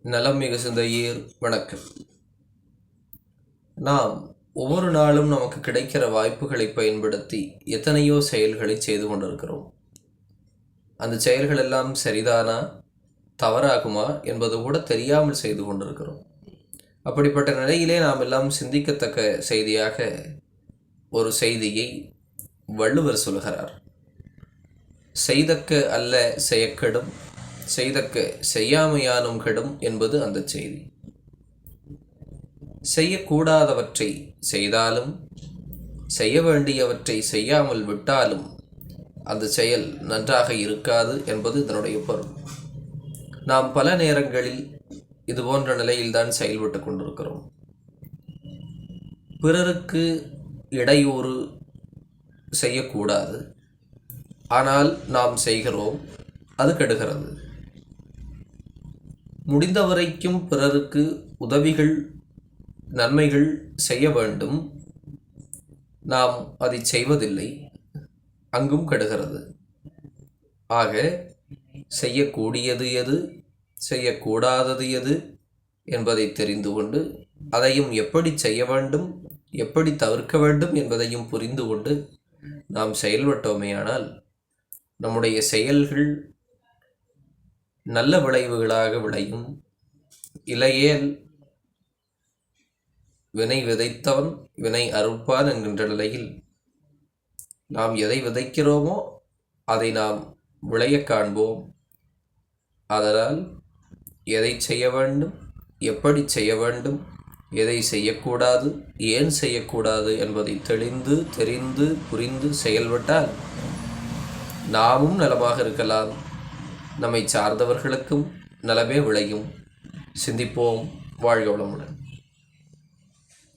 நலம் மிகு சிந்தையீர் வணக்கம். நாம் ஒவ்வொரு நாளும் நமக்கு கிடைக்கிற வாய்ப்புகளை பயன்படுத்தி எத்தனையோ செயல்களை செய்து கொண்டிருக்கிறோம். அந்த செயல்கள் எல்லாம் சரிதானா தவறாகுமா என்பது கூட தெரியாமல் செய்து கொண்டிருக்கிறோம். அப்படிப்பட்ட நிலையிலே நாம் எல்லாம் சிந்திக்கத்தக்க செய்தியாக ஒரு செய்தியை வள்ளுவர் சொல்கிறார். செய்தக்க அல்ல செயக்கெடும், செய்தக்க செய்யாமையானும் கெடும் என்பது அந்த செய்தி. செய்யக்கூடாதவற்றை செய்தாலும் செய்ய வேண்டியவற்றை செய்யாமல் விட்டாலும் அந்த செயல் நன்றாக இருக்காது என்பது இதனுடைய பொருள். நாம் பல நேரங்களில் இது போன்ற நிலையில்தான் செயல்பட்டு கொண்டிருக்கிறோம். பிறருக்கு இடையூறு செய்யக்கூடாது, ஆனால் நாம் செய்கிறோம், அது கெடுகிறது. முடிந்தவரைக்கும் பிறருக்கு உதவிகள் நன்மைகள் செய்ய வேண்டும், நாம் அதை செய்வதில்லை, அங்கும் கெடுகிறது. ஆக செய்யக்கூடியது எது செய்யக்கூடாதது எது என்பதை தெரிந்து கொண்டு அதையும் எப்படி செய்ய வேண்டும் எப்படி தவிர்க்க வேண்டும் என்பதையும் புரிந்து கொண்டு நாம் செயல்பட்டோமேயானால் நம்முடைய செயல்கள் நல்ல விளைவுகளாக விளையும். இல்லையேல் வினை விதைத்தவன் வினை அறுப்பான் என்கின்ற நிலையில் நாம் எதை விதைக்கிறோமோ அதை நாம் விளைய காண்போம். அதனால் எதை செய்ய வேண்டும், எப்படி செய்ய வேண்டும், எதை செய்யக்கூடாது, ஏன் செய்யக்கூடாது என்பதை தெளிந்து தெரிந்து புரிந்து செயல்பட்டால் நாமும் நலமாக இருக்கலாம், நம்மை சார்ந்தவர்களுக்கும் நலமே விளையும். சிந்திப்போம். வாழ்க வளமுடன்.